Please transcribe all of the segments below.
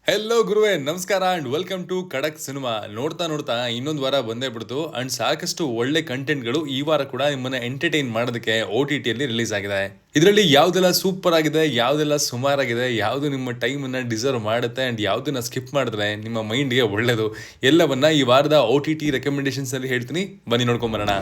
Hello ಗುರುವೆ, ನಮಸ್ಕಾರ and welcome to ಖಡಕ್ ಸಿನಿಮಾ. ನೋಡ್ತಾ ನೋಡ್ತಾ ಇನ್ನೊಂದು ವಾರ ಬಂದೇ ಬಿಡ್ತು ಅಂಡ್ ಸಾಕಷ್ಟು ಒಳ್ಳೆ ಕಂಟೆಂಟ್ಗಳು ಈ ವಾರ ಕೂಡ ನಿಮ್ಮನ್ನ ಎಂಟರ್ಟೈನ್ ಮಾಡೋದಕ್ಕೆ OTT ಅಲ್ಲಿ ರಿಲೀಸ್ ಆಗಿದೆ. ಇದರಲ್ಲಿ ಯಾವ್ದೆಲ್ಲ ಸೂಪರ್ ಆಗಿದೆ, ಯಾವ್ದೆಲ್ಲ ಸುಮಾರಾಗಿದೆ, ಯಾವ್ದು ನಿಮ್ಮ ಟೈಮ್ ಅನ್ನ ಡಿಸರ್ವ್ ಮಾಡುತ್ತೆ ಅಂಡ್ ಯಾವ್ದನ್ನ ಸ್ಕಿಪ್ ಮಾಡಿದ್ರೆ ನಿಮ್ಮ ಮೈಂಡ್ಗೆ ಒಳ್ಳೇದು, ಎಲ್ಲವನ್ನ ಈ ವಾರದ OTT ರೆಕಮೆಂಡೇಶನ್ಸ್ ಅಲ್ಲಿ ಹೇಳ್ತೀನಿ. ಬನ್ನಿ ನೋಡ್ಕೊಂಡ್ ಬರೋಣ.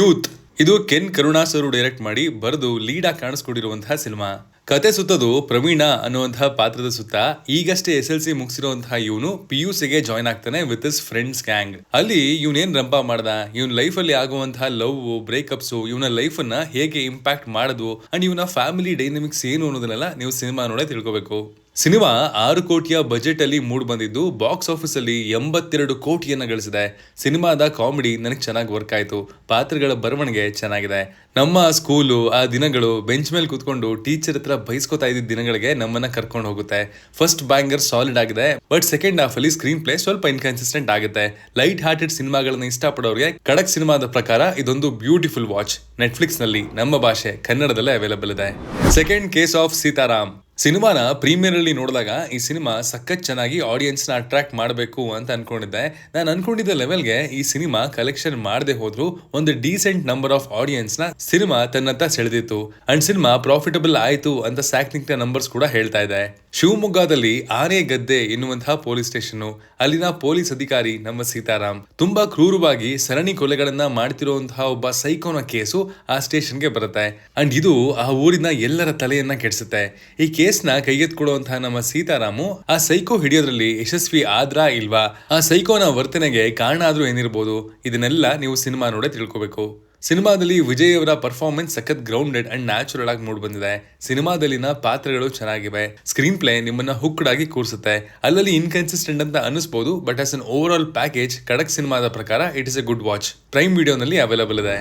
ಯೂತ್ ಇದು ಕೆನ್ ಕರುಣಾಸ್ ಅವರು ಡೈರೆಕ್ಟ್ ಮಾಡಿ ಬರೆದು ಲೀಡ್ ಆಗಿ ಕಾಣಿಸ್ಕೊಂಡಿರುವಂತಹ ಸಿನಿಮಾ. ಕತೆ ಸುತ್ತದು ಪ್ರವೀಣ ಅನ್ನುವಂತಹ ಪಾತ್ರದ ಸುತ್ತ. ಈಗಷ್ಟೇ SLC ಮುಗಿಸಿರುವಂತಹ ಇವನು PUC ಗೆ ಜಾಯ್ನ್ ಆಗ್ತಾನೆ ವಿತ್ ಹಿಸ್ ಫ್ರೆಂಡ್ಸ್ ಗ್ಯಾಂಗ್. ಅಲ್ಲಿ ಇವನೇನ್ ರಂಪ ಮಾಡ್ದ, ಇವನ್ ಲೈಫ್ ಅಲ್ಲಿ ಆಗುವಂತಹ ಲವ್, ಬ್ರೇಕಪ್ಸ್ ಇವನ ಲೈಫ್ ಅನ್ನ ಹೇಗೆ ಇಂಪ್ಯಾಕ್ಟ್ ಮಾಡದು ಅಂಡ್ ಇವನ ಫ್ಯಾಮಿಲಿ ಡೈನಮಿಕ್ಸ್ ಏನು ಅನ್ನೋದನ್ನೆಲ್ಲ ನೀವು ಸಿನಿಮಾ ನೋಡೇ ತಿಳ್ಕೋಬೇಕು. ಸಿನಿಮಾ 6 ಕೋಟಿಯ ಬಜೆಟ್ ಅಲ್ಲಿ ಮೂಡ್ ಬಂದಿದ್ದು ಬಾಕ್ಸ್ ಆಫೀಸ್ ಅಲ್ಲಿ 82 ಕೋಟಿಯನ್ನ ಗಳಿಸಿದೆ. ಸಿನಿಮಾದ ಕಾಮಿಡಿ ನನಗೆ ಚೆನ್ನಾಗಿ ವರ್ಕ್ ಆಯ್ತು. ಪಾತ್ರಗಳ ಬರವಣಿಗೆ ಚೆನ್ನಾಗಿದೆ. ನಮ್ಮ ಸ್ಕೂಲು ಆ ದಿನಗಳು, ಬೆಂಚ್ ಮೇಲೆ ಕೂತ್ಕೊಂಡು ಟೀಚರ್ ಹತ್ರ ಬೈಸ್ಕೊತಾ ಇದ್ದ ದಿನಗಳಿಗೆ ನಮ್ಮನ್ನ ಕರ್ಕೊಂಡು ಹೋಗುತ್ತೆ. ಫಸ್ಟ್ ಬ್ಯಾಂಗರ್ ಸಾಲಿಡ್ ಆಗಿದೆ, ಬಟ್ ಸೆಕೆಂಡ್ ಹಾಫ್ ಅಲ್ಲಿ ಸ್ಕ್ರೀನ್ ಪ್ಲೇ ಸ್ವಲ್ಪ ಇನ್ಕನ್ಸಿಸ್ಟೆಂಟ್ ಆಗುತ್ತೆ. ಲೈಟ್ ಹಾರ್ಟೆಡ್ ಸಿನಿಮಾಗಳನ್ನ ಇಷ್ಟಪಡೋರಿಗೆ ಖಡಕ್ ಸಿನಿಮಾದ ಪ್ರಕಾರ ಇದೊಂದು ಬ್ಯೂಟಿಫುಲ್ ವಾಚ್. ನೆಟ್ಫ್ಲಿಕ್ಸ್ ನಲ್ಲಿ ನಮ್ಮ ಭಾಷೆ ಕನ್ನಡದಲ್ಲೇ ಅವೈಲೇಬಲ್ ಇದೆ. ಸೆಕೆಂಡ್ ಕೇಸ್ ಆಫ್ ಸೀತಾರಾಮ್ ಸಿನಿಮಾನ ಪ್ರೀಮಿಯರ್ ಅಲ್ಲಿ ನೋಡಿದಾಗ ಈ ಸಿನಿಮಾ ಸಖತ್ ಚೆನ್ನಾಗಿ ಆಡಿಯನ್ಸ್ ನ ಅಟ್ರಾಕ್ಟ್ ಮಾಡಬೇಕು ಅಂತ ಅನ್ಕೊಂಡಿದ್ದೆ. ನಾನು ಅನ್ಕೊಂಡಿದ್ದ ಲೆವೆಲ್ಗೆ ಈ ಸಿನಿಮಾ ಕಲೆಕ್ಷನ್ ಮಾಡದೆ ಹೋದ್ರು ಒಂದು ಡೀಸೆಂಟ್ ನಂಬರ್ ಆಫ್ ಆಡಿಯನ್ಸ್ ನ ಸಿನಿಮಾ ತನ್ನತ್ತ ಸೆಳೆದಿತ್ತು ಅಂಡ್ ಸಿನಿಮಾ ಪ್ರಾಫಿಟಬಲ್ ಆಯ್ತು ಅಂತ ಸ್ಯಾಕ್ನಿಂಗ್ ನಂಬರ್ಸ್ ಕೂಡ ಹೇಳ್ತಾ ಇದೆ. ಶಿವಮೊಗ್ಗದಲ್ಲಿ ಆನೆ ಗದ್ದೆ ಎನ್ನುವಂತಹ ಪೊಲೀಸ್ ಸ್ಟೇಷನ್, ಅಲ್ಲಿನ ಪೊಲೀಸ್ ಅಧಿಕಾರಿ ನಮ್ಮ ಸೀತಾರಾಮ್ ತುಂಬಾ ಕ್ರೂರವಾಗಿ ಸರಣಿ ಕೊಲೆಗಳನ್ನ ಮಾಡ್ತಿರುವಂತಹ ಒಬ್ಬ ಸೈಕೋನ ಕೇಸು ಆ ಸ್ಟೇಷನ್ಗೆ ಬರುತ್ತೆ ಅಂಡ್ ಇದು ಆ ಊರಿನ ಎಲ್ಲರ ತಲೆಯನ್ನ ಕೆಡಿಸುತ್ತೆ. ಈ ಕೇಸ್ನ ಕೈಗೆತ್ಕೊಡುವಂತಹ ನಮ್ಮ ಸೀತಾರಾಮು ಆ ಸೈಕೋ ಹಿಡಿಯೋದ್ರಲ್ಲಿ ಯಶಸ್ವಿ ಆದ್ರಾ ಇಲ್ವಾ, ಆ ಸೈಕೋನ ವರ್ತನೆಗೆ ಕಾರಣ ಆದ್ರೂ ಏನಿರ್ಬೋದು, ಇದನ್ನೆಲ್ಲ ನೀವು ಸಿನಿಮಾ ನೋಡೇ ತಿಳ್ಕೋಬೇಕು. ಸಿನಿಮಾದಲ್ಲಿ ವಿಜಯ್ ಅವರ ಪರ್ಫಾರ್ಮೆನ್ಸ್ ಸಖತ್ ಗ್ರೌಂಡೆಡ್ ಅಂಡ್ ನ್ಯಾಚುರಲ್ ಆಗಿ ಮೂಡ್ ಬಂದಿದೆ. ಸಿನಿಮಾದಲ್ಲಿನ ಪಾತ್ರಗಳು ಚೆನ್ನಾಗಿವೆ. ಸ್ಕ್ರೀನ್ ಪ್ಲೇ ನಿಮ್ಮನ್ನ ಹುಕ್ಡ್ ಆಗಿ ಕೂರಿಸುತ್ತೆ. ಅಲ್ಲಲ್ಲಿ ಇನ್ಕನ್ಸಿಸ್ಟೆಂಟ್ ಅಂತ ಅನಿಸಬಹುದು, but as an overall package ಖಡಕ್ ಸಿನಿಮಾದ ಪ್ರಕಾರ it is a good watch. Prime ವಿಡಿಯೋನಲ್ಲಿ ಅವೈಲೇಬಲ್ ಇದೆ.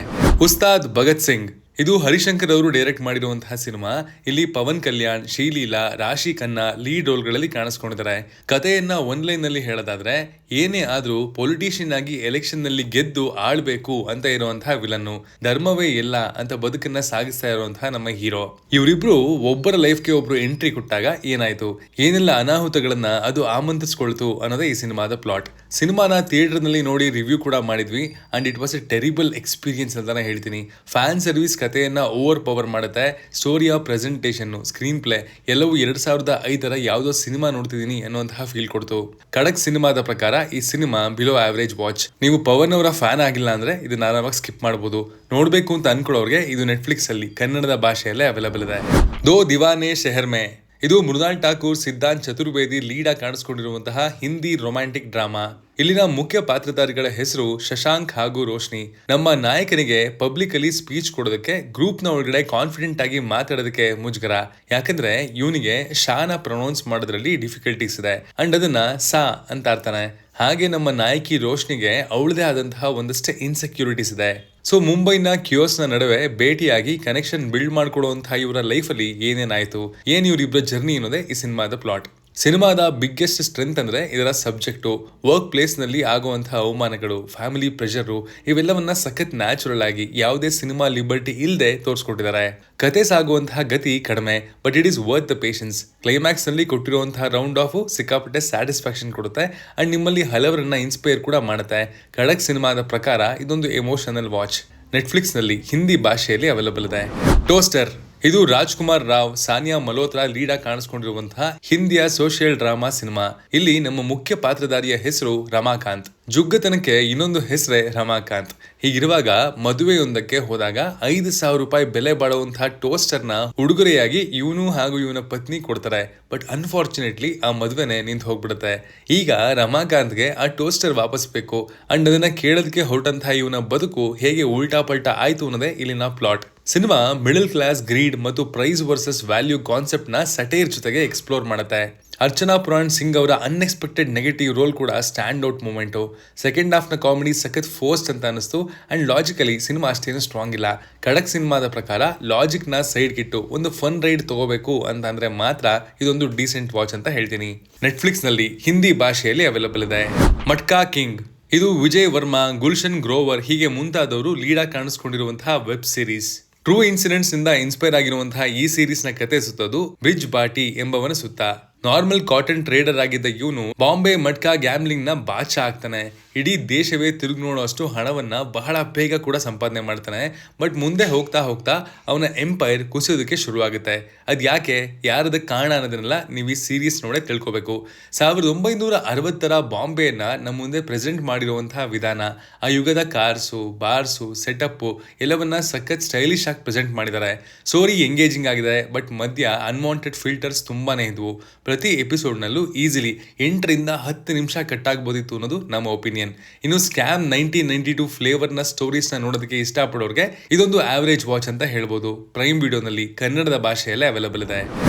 ಉಸ್ತಾದ್ ಭಗತ್ ಸಿಂಗ್ ಇದು ಹರಿಶಂಕರ್ ಅವರು ಡೈರೆಕ್ಟ್ ಮಾಡಿರುವಂತಹ ಸಿನಿಮಾ. ಇಲ್ಲಿ ಪವನ್ ಕಲ್ಯಾಣ್, ಶ್ರೀಲೀಲಾ, ರಾಶಿ ಖನ್ನಾ ಲೀಡ್ ರೋಲ್ಗಳಲ್ಲಿ ಕಾಣಿಸ್ಕೊಂಡಿದ್ದಾರೆ. ಕಥೆಯನ್ನ ಒನ್ ಲೈನ್ ನಲ್ಲಿ ಹೇಳೋದಾದ್ರೆ, ಏನೇ ಆದ್ರೂ ಪೊಲಿಟಿಷಿಯನ್ ಆಗಿ ಎಲೆಕ್ಷನ್ ನಲ್ಲಿ ಗೆದ್ದು ಆಳ್ಬೇಕು ಅಂತ ಇರುವಂತಹ ವಿಲನ್ನು, ಧರ್ಮವೇ ಎಲ್ಲ ಅಂತ ಬದುಕನ್ನ ಸಾಗಿಸ್ತಾ ಇರುವಂತಹ ನಮ್ಮ ಹೀರೋ. ಇವರಿಬ್ರು ಒಬ್ಬರ ಲೈಫ್ಗೆ ಒಬ್ರು ಎಂಟ್ರಿ ಕೊಟ್ಟಾಗ ಏನಾಯ್ತು, ಏನೆಲ್ಲ ಅನಾಹುತಗಳನ್ನ ಅದು ಆಮಂತ್ರಿಸ್ಕೊಳ್ತು ಅನ್ನೋದೇ ಈ ಸಿನಿಮಾದ ಪ್ಲಾಟ್. ಸಿನಿಮಾನ ಥಿಯೇಟರ್ ನಲ್ಲಿ ನೋಡಿ ರಿವ್ಯೂ ಕೂಡ ಮಾಡಿದ್ವಿ and it was A terrible experience ಅಂತಾನೆ ಹೇಳ್ತೀನಿ. ಫ್ಯಾನ್ ಸರ್ವಿಸ್ ಕಥೆಯನ್ನ ಓವರ್ ಪವರ್ ಮಾಡುತ್ತೆ. ಸ್ಟೋರಿಯ ಪ್ರೆಸೆಂಟೇಷನ್, ಸ್ಕ್ರೀನ್ ಪ್ಲೇ ಎಲ್ಲವೂ 2005ರ ಯಾವುದೋ ಸಿನಿಮಾ ನೋಡ್ತಿದ್ದೀನಿ ಅನ್ನುವಂತಹ ಫೀಲ್ ಕೊಡ್ತು. ಖಡಕ್ ಸಿನಿಮಾದ ಪ್ರಕಾರ ಈ ಸಿನಿಮಾ ಬಿಲೋ ಆವರೇಜ್ ವಾಚ್. ನೀವು ಪವನ್ ಅವರ ಫ್ಯಾನ್ ಆಗಿಲ್ಲ ಅಂದ್ರೆ ಇದನ್ನ ಆರಾಮಾಗಿ ಸ್ಕಿಪ್ ಮಾಡಬಹುದು. ನೋಡ್ಬೇಕು ಅಂತ ಅನ್ಕೊಳ್ಳೋರ್ಗೆ ಇದು ನೆಟ್ಫ್ಲಿಕ್ಸ್ ಅಲ್ಲಿ ಕನ್ನಡದ ಭಾಷೆಯಲ್ಲೇ ಅವೈಲೇಬಲ್ ಇದೆ. ದೋ ದಿವಾನೆ ಶೆಹರ್ ಮೇ ಇದು ಮೃಣಾಲ್ ಠಾಕೂರ್, ಸಿದ್ಧಾಂತ್ ಚತುರ್ವೇದಿ ಲೀಡ್ ಆಗಿ ಕಾಣಿಸ್ಕೊಂಡಿರುವಂತಹ ಹಿಂದಿ ರೊಮ್ಯಾಂಟಿಕ್ ಡ್ರಾಮಾ. ಇಲ್ಲಿನ ಮುಖ್ಯ ಪಾತ್ರಧಾರಿಗಳ ಹೆಸರು ಶಶಾಂಕ್ ಹಾಗೂ ರೋಶ್ನಿ. ನಮ್ಮ ನಾಯಕನಿಗೆ ಪಬ್ಲಿಕ್ ಅಲ್ಲಿ ಸ್ಪೀಚ್ ಕೊಡೋದಕ್ಕೆ ಗ್ರೂಪ್ ನ ಒಳಗಡೆ ಕಾನ್ಫಿಡೆಂಟ್ ಆಗಿ ಮಾತಾಡೋದಕ್ಕೆ ಮುಜುಗರ. ಯಾಕಂದ್ರೆ ಇವನಿಗೆ ಶಾನ ಪ್ರೊನೌನ್ಸ್ ಮಾಡೋದ್ರಲ್ಲಿ ಡಿಫಿಕಲ್ಟೀಸ್ ಇದೆ ಅಂಡ್ ಅದನ್ನ ಸಾ ಅಂತ ಅರ್ಥನೆ. ಹಾಗೆ ನಮ್ಮ ನಾಯಕಿ ರೋಶ್ನಿಗೆ ಅವಳದೇ ಆದಂತಹ ಒಂದಷ್ಟೇ ಇನ್ಸೆಕ್ಯೂರಿಟೀಸ್ ಇದೆ. ಸೊ ಮುಂಬೈನ ಕ್ಯೂಸ್ ನ ನಡುವೆ ಭೇಟಿಯಾಗಿ ಕನೆಕ್ಷನ್ ಬಿಲ್ಡ್ ಮಾಡ್ಕೊಡುವಂತಹ ಇವರ ಲೈಫ್ ಅಲ್ಲಿ ಏನೇನಾಯ್ತು, ಏನ್ ಇವರಿಬ್ಬರ ಜರ್ನಿ ಅನ್ನೋದೇ ಈ ಸಿನಿಮಾದ ಪ್ಲಾಟ್. ಸಿನಿಮಾದ ಬಿಗ್ಗೆಸ್ಟ್ ಸ್ಟ್ರೆಂತ್ ಅಂದ್ರೆ ಇದರ ಸಬ್ಜೆಕ್ಟು. ವರ್ಕ್ ಪ್ಲೇಸ್ ನಲ್ಲಿ ಆಗುವಂತಹ ಅವಮಾನಗಳು, ಫ್ಯಾಮಿಲಿ ಪ್ರೆಷರು ಇವೆಲ್ಲವನ್ನ ಸಖತ್ ನ್ಯಾಚುರಲ್ ಆಗಿ ಯಾವುದೇ ಸಿನಿಮಾ ಲಿಬರ್ಟಿ ಇಲ್ಲದೆ ತೋರಿಸ್ಕೊಟ್ಟಿದ್ದಾರೆ. ಕತೆ ಸಾಗುವಂತಹ ಗತಿ ಕಡಿಮೆ, but it is worth the patience. Climax ನಲ್ಲಿ ಕೊಟ್ಟಿರುವಂತಹ ರೌಂಡ್ ಆಫ್ ಸಿಕ್ಕಾಪಟ್ಟೆ ಸ್ಯಾಟಿಸ್ಫ್ಯಾಕ್ಷನ್ ಕೊಡುತ್ತೆ ಅಂಡ್ ನಿಮ್ಮಲ್ಲಿ ಹಲವರನ್ನ ಇನ್ಸ್ಪೈರ್ ಕೂಡ ಮಾಡುತ್ತೆ. ಖಡಕ್ ಸಿನಿಮಾದ ಪ್ರಕಾರ ಇದೊಂದು ಎಮೋಷನಲ್ ವಾಚ್. ನೆಟ್ಫ್ಲಿಕ್ಸ್ ನಲ್ಲಿ ಹಿಂದಿ ಭಾಷೆಯಲ್ಲಿ ಅವೈಲೇಬಲ್ ಇದೆ. ಟೋಸ್ಟರ್ ಇದು ರಾಜ್ಕುಮಾರ್ ರಾವ್, ಸಾನಿಯಾ ಮಲ್ಹೋತ್ರಾ ಲೀಡ್ ಆಗಿ ಕಾಣಿಸ್ಕೊಂಡಿರುವಂತಹ ಹಿಂದಿಯ ಸೋಷಿಯಲ್ ಡ್ರಾಮಾ ಸಿನಿಮಾ. ಇಲ್ಲಿ ನಮ್ಮ ಮುಖ್ಯ ಪಾತ್ರಧಾರಿಯ ಹೆಸರು ರಮಾಕಾಂತ್. ಜುಗ್ಗತನಕ್ಕೆ ಇನ್ನೊಂದು ಹೆಸರೇ ರಮಾಕಾಂತ್. ಹೀಗಿರುವಾಗ ಮದುವೆಯೊಂದಕ್ಕೆ ಹೋದಾಗ 5,000 ರೂಪಾಯಿ ಬೆಲೆ ಬಾಳುವಂತಹ ಟೋಸ್ಟರ್ ನ ಉಡುಗೊರೆಯಾಗಿ ಇವನು ಹಾಗೂ ಇವನ ಪತ್ನಿ ಕೊಡ್ತಾರೆ. ಬಟ್ ಅನ್ಫಾರ್ಚುನೇಟ್ಲಿ ಆ ಮದುವೆನೆ ನಿಂತು ಹೋಗ್ಬಿಡುತ್ತೆ. ಈಗ ರಮಾಕಾಂತ್ಗೆ ಆ ಟೋಸ್ಟರ್ ವಾಪಸ್ ಬೇಕು ಅಂಡ್ ಅದನ್ನ ಕೇಳೋದಕ್ಕೆ ಹೊರಟಂತಹ ಇವನ ಬದುಕು ಹೇಗೆ ಉಲ್ಟಾ ಪಲ್ಟಾ ಆಯ್ತು ಅನ್ನೋದೇ ಇಲ್ಲಿನ plot. Cinema middle class greed ಮತ್ತು ಪ್ರೈಸ್ ವರ್ಸಸ್ ವ್ಯಾಲ್ಯೂ ಕಾನ್ಸೆಪ್ಟ್ ನ ಸಟೈರ್ ಜೊತೆಗೆ ಎಕ್ಸ್ಪ್ಲೋರ್ ಮಾಡುತ್ತೆ. ಅರ್ಚನಾ ಪುರಾಣ್ ಸಿಂಗ್ ಅವರ ಅನ್ಎಕ್ಸ್ಪೆಕ್ಟೆಡ್ ನೆಗೆಟಿವ್ ರೋಲ್ ಕೂಡ stand out moment. Second half ನ ಕಾಮಿಡಿ ಸಖತ್ ಫೋರ್ಸ್ಟ್ ಅಂತ ಅನಿಸ್ತು ಅಂಡ್ ಲಾಜಿಕಲಿ ಸಿನಿಮಾ ಅಷ್ಟೇನು ಸ್ಟ್ರಾಂಗ್ ಇಲ್ಲ. ಖಡಕ್ ಸಿನಿಮಾದ ಪ್ರಕಾರ ಲಾಜಿಕ್ ನ ಸೈಡ್ ಗಿಟ್ಟು ಒಂದು ಫನ್ ರೈಡ್ ತಗೋಬೇಕು ಅಂತ ಅಂದ್ರೆ ಮಾತ್ರ ಇದೊಂದು ಡೀಸೆಂಟ್ ವಾಚ್ ಅಂತ ಹೇಳ್ತೀನಿ. ನೆಟ್ಫ್ಲಿಕ್ಸ್ ನಲ್ಲಿ ಹಿಂದಿ ಭಾಷೆಯಲ್ಲಿ ಅವೈಲೇಬಲ್ ಇದೆ. ಮಟ್ಕಾ ಕಿಂಗ್ ಇದು ವಿಜಯ್ ವರ್ಮಾ, ಗುಲ್ಶನ್ ಗ್ರೋವರ್ ಹೀಗೆ ಮುಂತಾದವರು ಲೀಡ್ ಆಗಿ ಕಾಣಿಸ್ಕೊಂಡಿರುವಂತಹ ವೆಬ್ ಸೀರೀಸ್. ಟ್ರೂ ಇನ್ಸಿಡೆಂಟ್ಸ್ ಇಂದ ಇನ್ಸ್ಪೈರ್ ಆಗಿರುವಂತಹ ಈ ಸೀರೀಸ್ ನ ಕತೆ ಸುತ್ತೋದು ಬ್ರಿಜ್ ಬಾಟಿ ಎಂಬವನ ಸುತ್ತ. ನಾರ್ಮಲ್ ಕಾಟನ್ ಟ್ರೇಡರ್ ಆಗಿದ್ದ ಇವನು ಬಾಂಬೆ ಮಟ್ಕಾ ಗ್ಯಾಮ್ಲಿಂಗ್ ನ ಬಾಚಾ ಆಗ್ತಾನೆ. ಇಡೀ ದೇಶವೇ ತಿರುಗಿ ನೋಡುವಷ್ಟು ಹಣವನ್ನ ಬಹಳ ಬೇಗ ಕೂಡ ಸಂಪಾದನೆ ಮಾಡ್ತಾನೆ. ಬಟ್ ಮುಂದೆ ಹೋಗ್ತಾ ಹೋಗ್ತಾ ಅವನ ಎಂಪೈರ್ ಕುಸಿಯೋದಕ್ಕೆ ಶುರುವಾಗುತ್ತೆ. ಅದ್ ಯಾಕೆ, ಯಾರದಕ್ಕೆ ಕಾರಣ ಅನ್ನೋದನ್ನೆಲ್ಲ ನೀವು ಈ ಸೀರೀಸ್ ನೋಡೇ ತಿಳ್ಕೊಬೇಕು. 1960ರ ಬಾಂಬೆಯನ್ನ ನಮ್ಮ ಮುಂದೆ ಪ್ರೆಸೆಂಟ್ ಮಾಡಿರುವಂತಹ ವಿಧಾನ, ಆ ಯುಗದ ಕಾರ್ಸು, ಬಾರ್ಸು, ಸೆಟಪ್ ಎಲ್ಲವನ್ನ ಸಖತ್ ಸ್ಟೈಲಿಶ್ ಆಗಿ ಪ್ರೆಸೆಂಟ್ ಮಾಡಿದ್ದಾರೆ. ಸ್ಟೋರಿ ಎಂಗೇಜಿಂಗ್ ಆಗಿದೆ, ಬಟ್ ಮಧ್ಯ ಅನ್ವಾಂಟೆಡ್ ಫಿಲ್ಟರ್ಸ್ ತುಂಬಾನೇ ಇದ್ವು. ಪ್ರತಿ ಎಪಿಸೋಡ್ನಲ್ಲೂ ಈಸಿಲಿ 8ರಿಂದ 10 ನಿಮಿಷ ಕಟ್ ಆಗ್ಬೋದಿತ್ತು ಅನ್ನೋದು ನಮ್ಮ ಒಪಿನಿಯನ್. ಇನ್ನು ಸ್ಕ್ಯಾಮ್ 1992 ಫ್ಲೇವರ್ನ ಸ್ಟೋರೀಸ್ನ ನೋಡೋದಕ್ಕೆ ಇಷ್ಟಪಡೋರಿಗೆ ಇದೊಂದು ಆವರೇಜ್ ವಾಚ್ ಅಂತ ಹೇಳ್ಬೋದು. ಪ್ರೈಮ್ ವಿಡಿಯೋನಲ್ಲಿ ಕನ್ನಡದ ಭಾಷೆಯಲ್ಲೇ ಅವೈಲಬಲ್ ಇದೆ.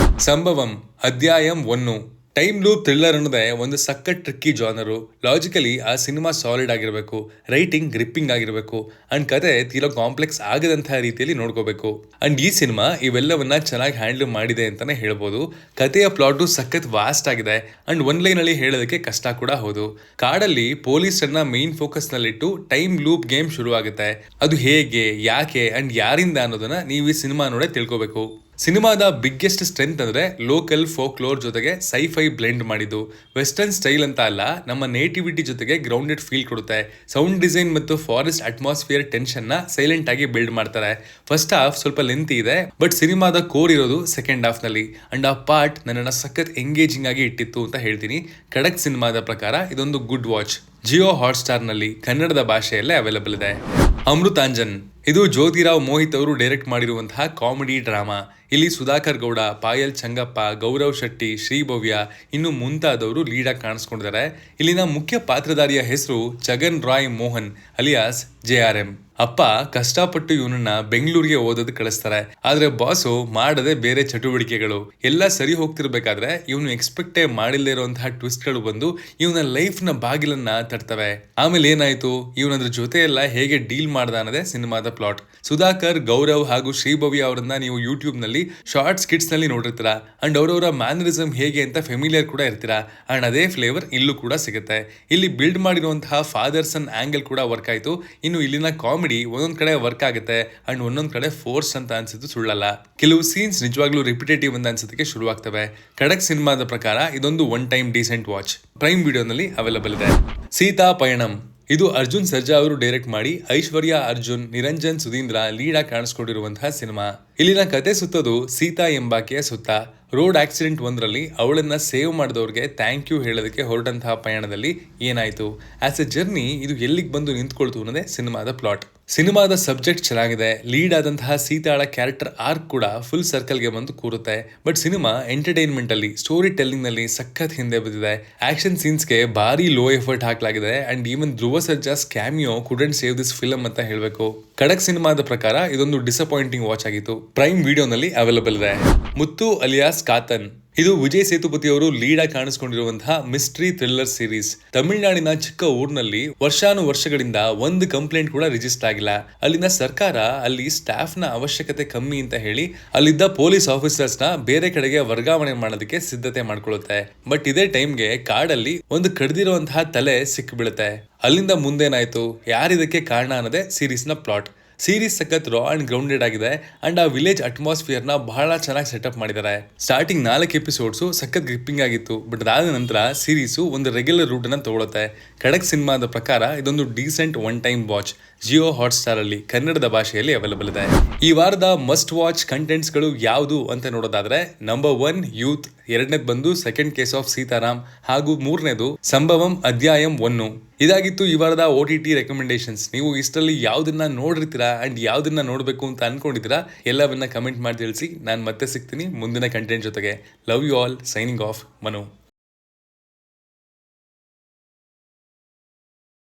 ಸಂಭವಂ ಅಧ್ಯಾಯಂ 1. ಟೈಮ್ ಲೂಪ್ ಥ್ರಿಲ್ಲರ್ ಅನ್ನೋದೇ ಒಂದು ಸಖತ್ ಟ್ರಿಕ್ಕಿ ಜಾನರು. ಲಾಜಿಕಲಿ ಆ ಸಿನಿಮಾ ಸಾಲಿಡ್ ಆಗಿರಬೇಕು, ರೈಟಿಂಗ್ ಗ್ರಿಪ್ಪಿಂಗ್ ಆಗಿರಬೇಕು, ಅಂಡ್ ಕತೆ ತೀರಾ ಕಾಂಪ್ಲೆಕ್ಸ್ ಆಗದಂತಹ ರೀತಿಯಲ್ಲಿ ನೋಡ್ಕೋಬೇಕು. ಅಂಡ್ ಈ ಸಿನಿಮಾ ಇವೆಲ್ಲವನ್ನ ಚೆನ್ನಾಗಿ ಹ್ಯಾಂಡಲ್ ಮಾಡಿದೆ ಅಂತಾನೆ ಹೇಳ್ಬೋದು. ಕತೆಯ ಪ್ಲಾಟು ಸಖತ್ ವಾಸ್ಟ್ ಆಗಿದೆ ಅಂಡ್ ಒನ್ ಲೈನ್ ಅಲ್ಲಿ ಹೇಳೋದಕ್ಕೆ ಕಷ್ಟ ಕೂಡ ಹೌದು. ಕಾಡಲ್ಲಿ ಪೊಲೀಸರನ್ನ ಮೇನ್ ಫೋಕಸ್ ನಲ್ಲಿಟ್ಟು ಟೈಮ್ ಲೂಪ್ ಗೇಮ್ ಶುರು ಆಗುತ್ತೆ. ಅದು ಹೇಗೆ, ಯಾಕೆ ಅಂಡ್ ಯಾರಿಂದ ಅನ್ನೋದನ್ನ ನೀವು ಈ ಸಿನಿಮಾ ನೋಡೇ ತಿಳ್ಕೋಬೇಕು. ಸಿನಿಮಾದ ಬಿಗ್ಗೆಸ್ಟ್ ಸ್ಟ್ರೆಂತ್ ಅಂದ್ರೆ ಲೋಕಲ್ ಫೋಕ್ಲೋರ್ ಜೊತೆಗೆ ಸೈಫೈ ಬ್ಲೆಂಡ್ ಮಾಡಿದ್ದು. ವೆಸ್ಟರ್ನ್ ಸ್ಟೈಲ್ ಅಂತ ಅಲ್ಲ, ನಮ್ಮ ನೇಟಿವಿಟಿ ಜೊತೆಗೆ ಗ್ರೌಂಡೆಡ್ ಫೀಲ್ ಕೊಡುತ್ತೆ. ಸೌಂಡ್ ಡಿಸೈನ್ ಮತ್ತು ಫಾರೆಸ್ಟ್ ಅಟ್ಮಾಸ್ಫಿಯರ್ ಟೆನ್ಷನ್ ನ ಸೈಲೆಂಟ್ ಆಗಿ ಬಿಲ್ಡ್ ಮಾಡ್ತಾರೆ. ಫಸ್ಟ್ ಹಾಫ್ ಸ್ವಲ್ಪ ಲೆಂತಿ ಇದೆ, ಬಟ್ ಸಿನಿಮಾದ ಕೋರ್ ಇರೋದು ಸೆಕೆಂಡ್ ಹಾಫ್ ನಲ್ಲಿ. ಅಂಡ್ ಆ ಪಾರ್ಟ್ ನನ್ನನ್ನು ಸಖತ್ ಎಂಗೇಜಿಂಗ್ ಆಗಿ ಇಟ್ಟಿತ್ತು ಅಂತ ಹೇಳ್ತೀನಿ. ಖಡಕ್ ಸಿನಿಮಾದ ಪ್ರಕಾರ ಇದೊಂದು ಗುಡ್ ವಾಚ್. ಜಿಯೋ ಹಾಟ್ಸ್ಟಾರ್ ನಲ್ಲಿ ಕನ್ನಡದ ಭಾಷೆಯಲ್ಲೇ ಅವೈಲಬಲ್ ಇದೆ. ಅಮೃತಾಂಜನ್ ಇದು ಜ್ಯೋತಿರಾವ್ ಮೋಹಿತ್ ಅವರು ಡೈರೆಕ್ಟ್ ಮಾಡಿರುವಂತಹ ಕಾಮಿಡಿ ಡ್ರಾಮಾ. ಇಲ್ಲಿ ಸುಧಾಕರ್ ಗೌಡ, ಪಾಯಲ್ ಚಂಗಪ್ಪ, ಗೌರವ್ ಶೆಟ್ಟಿ, ಶ್ರೀಭವ್ಯ ಇನ್ನು ಮುಂತಾದವರು ಲೀಡಾಗಿ ಕಾಣಿಸ್ಕೊಂಡಿದ್ದಾರೆ. ಇಲ್ಲಿನ ಮುಖ್ಯ ಪಾತ್ರಧಾರಿಯ ಹೆಸರು ಜಗನ್ ರಾಯ್ ಮೋಹನ್ ಅಲಿಯಾಸ್ JRM. ಅಪ್ಪ ಕಷ್ಟಪಟ್ಟು ಇವನನ್ನ ಬೆಂಗಳೂರಿಗೆ ಓದೋದು ಕಳಿಸ್ತಾರೆ. ಆದ್ರೆ ಬಾಸು ಮಾಡದೆ ಬೇರೆ ಚಟುವಟಿಕೆಗಳು ಎಲ್ಲ ಸರಿ ಹೋಗ್ತಿರ್ಬೇಕಾದ್ರೆ ಇವನು ಎಕ್ಸ್ಪೆಕ್ಟೇ ಮಾಡಿಲ್ಲದೆ ಇರುವಂತಹ ಟ್ವಿಸ್ಟ್ ಗಳು ಬಂದು ಇವನ ಲೈಫ್ ನ ಬಾಗಿಲನ್ನ ತಡ್ತವೆ. ಆಮೇಲೆ ಏನಾಯ್ತು, ಇವನದ್ರ ಜೊತೆ ಎಲ್ಲ ಹೇಗೆ ಡೀಲ್ ಮಾಡ್ದ ಅನ್ನೋದೇ ಸಿನಿಮಾದ ಪ್ಲಾಟ್. ಸುಧಾಕರ್, ಗೌರವ್ ಹಾಗೂ ಶ್ರೀಭವ್ಯ ಅವರನ್ನ ನೀವು ಯೂಟ್ಯೂಬ್ ನಲ್ಲಿ ಶಾರ್ಟ್ ಸ್ಕಿಟ್ಸ್ ನಲ್ಲಿ ನೋಡಿರ್ತೀರಾ. ಅಂಡ್ ಅವರವರ ಮ್ಯಾನರಿಸಮ್ ಹೇಗೆ ಅಂತ ಫೆಮಿಲಿಯರ್ ಕೂಡ ಇರ್ತೀರಾ. ಅಂಡ್ ಅದೇ ಫ್ಲೇವರ್ ಇಲ್ಲೂ ಕೂಡ ಸಿಗುತ್ತೆ. ಇಲ್ಲಿ ಬಿಲ್ಡ್ ಮಾಡಿರುವಂತಹ ಫಾದರ್ ಸನ್ ಆಂಗಲ್ ಕೂಡ ವರ್ಕ್ ಆಯ್ತು. ಇನ್ನು ಇಲ್ಲಿನ ಕಾಮಿಡಿ ಒಂದೊಂದ್ ಕಡೆ ವರ್ಕ್ ಆಗುತ್ತೆ ಅಂಡ್ ಒಂದೊಂದ್ ಕಡೆ ಫೋರ್ಸ್ ಅಂತ ಅನ್ಸಿದ್ದು ಸುಳ್ಳಲ್ಲ. ಕೆಲವು ಸೀನ್ಸ್ ನಿಜವಾಗ್ಲೂ ರಿಪಿಟೇಟಿವ್ ಅಂತ ಅನ್ಸೋದಕ್ಕೆ ಶುರುವಾಗ್ತವೆ. ಖಡಕ್ ಸಿನಿಮಾದ ಪ್ರಕಾರ ಇದೊಂದು one time decent watch. Prime ವಿಡಿಯೋನಲ್ಲಿ ಅವೈಲಬಲ್ ಇದೆ. ಸೀತಾ ಪಯಣಂ ಇದು ಅರ್ಜುನ್ ಸರ್ಜಾ ಅವರು ಡೈರೆಕ್ಟ್ ಮಾಡಿ ಐಶ್ವರ್ಯ ಅರ್ಜುನ್, ನಿರಂಜನ್ ಸುಧೀಂದ್ರ ಲೀಡ್ ಆಗಿ ಕಾಣಿಸ್ಕೊಂಡಿರುವಂತಹ ಸಿನಿಮಾ. ಇಲ್ಲಿನ ಕತೆ ಸುತ್ತೋದು ಸೀತಾ ಎಂಬಾಕೆಯ ಸುತ್ತ. ರೋಡ್ ಆಕ್ಸಿಡೆಂಟ್ ಒಂದರಲ್ಲಿ ಅವಳನ್ನ ಸೇವ್ ಮಾಡಿದವ್ರಿಗೆ ಥ್ಯಾಂಕ್ ಯು ಹೇಳೋದಕ್ಕೆ ಹೊರಟಂತಹ ಪಯಣದಲ್ಲಿ ಏನಾಯ್ತು, ಆಸ್ ಎ ಜರ್ನಿ ಇದು ಎಲ್ಲಿಗೆ ಬಂದು ನಿಂತ್ಕೊಳ್ತು ಅನ್ನೋದೇ ಸಿನಿಮಾದ ಪ್ಲಾಟ್. ಸಿನಿಮಾದ ಸಬ್ಜೆಕ್ಟ್ ಚೆನ್ನಾಗಿದೆ. ಲೀಡ್ ಆದಂತಹ ಸೀತಾಳ ಕ್ಯಾರೆಕ್ಟರ್ ಆರ್ಕ್ ಕೂಡ ಫುಲ್ ಸರ್ಕಲ್ಗೆ ಬಂದು ಕೂರುತ್ತೆ. ಬಟ್ ಸಿನಿಮಾ ಎಂಟರ್ಟೈನ್ಮೆಂಟ್ ಅಲ್ಲಿ, ಸ್ಟೋರಿ ಟೆಲ್ಲಿಂಗ್ ನಲ್ಲಿ ಸಖತ್ ಹಿಂದೆ ಬಿದ್ದಿದೆ. ಆಕ್ಷನ್ ಸೀನ್ಸ್ಗೆ ಭಾರಿ ಲೋ ಎಫರ್ಟ್ ಹಾಕಲಾಗಿದೆ and even Dhruva Sarja's cameo couldn't save this film ಅಂತ ಹೇಳಬೇಕು. ಖಡಕ್ ಸಿನಿಮಾದ ಪ್ರಕಾರ ಇದೊಂದು ಡಿಸಪಾಯಿಂಟಿಂಗ್ ವಾಚ್ ಆಗಿತ್ತು. ಪ್ರೈಮ್ ವಿಡಿಯೋನಲ್ಲಿ ಅವೈಲಬಲ್ ಇದೆ. ಮುತ್ತು ಅಲಿಯಾಸ್ ಕಾತನ್ ಇದು ವಿಜಯ್ ಸೇತುಪತಿ ಅವರು ಲೀಡ್ ಆಗಿ ಕಾಣಿಸ್ಕೊಂಡಿರುವಂತಹ ಮಿಸ್ಟ್ರಿ ಥ್ರಿಲ್ಲರ್ ಸೀರೀಸ್. ತಮಿಳುನಾಡಿನ ಚಿಕ್ಕ ಊರಿನಲ್ಲಿ ವರ್ಷಗಳಿಂದ ಒಂದು ಕಂಪ್ಲೇಂಟ್ ಕೂಡ ರಿಜಿಸ್ಟರ್ ಆಗಿಲ್ಲ. ಅಲ್ಲಿನ ಸರ್ಕಾರ ಅಲ್ಲಿ ಸ್ಟಾಫ್ ನ ಅವಶ್ಯಕತೆ ಕಮ್ಮಿ ಅಂತ ಹೇಳಿ ಅಲ್ಲಿದ್ದ ಪೊಲೀಸ್ ಆಫೀಸರ್ಸ್ ನ ಬೇರೆ ಕಡೆಗೆ ವರ್ಗಾವಣೆ ಮಾಡೋದಕ್ಕೆ ಸಿದ್ಧತೆ ಮಾಡ್ಕೊಳ್ಳುತ್ತೆ. ಬಟ್ ಇದೇ ಟೈಮ್ಗೆ ಕಾಡಲ್ಲಿ ಒಂದು ಕಡ್ದಿರುವಂತಹ ತಲೆ ಸಿಕ್ಕಿಬೀಳುತ್ತೆ. ಅಲ್ಲಿಂದ ಮುಂದೇನಾಯ್ತು, ಯಾರಿದಕ್ಕೆ ಕಾರಣ ಅನ್ನೋದೇ ಸೀರೀಸ್ ನ ಪ್ಲಾಟ್. ಸೀರೀಸ್ ಸಖತ್ ರಾ ಅಂಡ್ ಗ್ರೌಂಡೆಡ್ ಆಗಿದೆ ಅಂಡ್ ಆ ವಿಲೇಜ್ ಅಟ್ಮಾಸ್ಫಿಯರ್ ನ ಬಹಳ ಚೆನ್ನಾಗಿ ಸೆಟಪ್ ಮಾಡಿದ್ದಾರೆ. ಸ್ಟಾರ್ಟಿಂಗ್ 4 ಎಪಿಸೋಡ್ಸ್ ಸಖತ್ ಗ್ರಿಪ್ಪಿಂಗ್ ಆಗಿತ್ತು. ಬಟ್ ಅದಾದ ನಂತರ ಸೀರೀಸು ಒಂದು ರೆಗ್ಯುಲರ್ ರೂಟ್ ಅನ್ನ ತಗೊಳುತ್ತೆ. ಖಡಕ್ ಸಿನಿಮಾದ ಪ್ರಕಾರ ಇದೊಂದು decent one time watch. Jio Hotstar ಅಲ್ಲಿ ಕನ್ನಡದ ಭಾಷೆಯಲ್ಲಿ ಅವೈಲಬಲ್ ಇದೆ. ಈ ವಾರದ ಮಸ್ಟ್ ವಾಚ್ ಕಂಟೆಂಟ್ಸ್ ಗಳು ಯಾವುದು ಅಂತ ನೋಡೋದಾದ್ರೆ, ನಂಬರ್ 1 ಯೂತ್, ಎರಡನೇದು ಬಂದು ಸೆಕೆಂಡ್ ಕೇಸ್ ಆಫ್ ಸೀತಾರಾಮ್ ಹಾಗೂ ಮೂರನೇದು ಸಂಭವಂ ಅಧ್ಯಾಯಂ 1. ಇದಾಗಿತ್ತು ಈ ವಾರದ OTT ರೆಕಮೆಂಡೇಶನ್ಸ್. ನೀವು ಇಷ್ಟರಲ್ಲಿ ಯಾವ್ದನ್ನ ನೋಡಿರ್ತೀರಾ ಅಂಡ್ ಯಾವ್ದನ್ನ ನೋಡ್ಬೇಕು ಅಂತ ಅನ್ಕೊಂಡಿದ್ದೀರಾ ಎಲ್ಲವನ್ನ ಕಮೆಂಟ್ ಮಾಡಿ ತಿಳಿಸಿ. ನಾನು ಮತ್ತೆ ಸಿಗ್ತೀನಿ ಮುಂದಿನ ಕಂಟೆಂಟ್ ಜೊತೆಗೆ. Love you all. Signing off, Manu.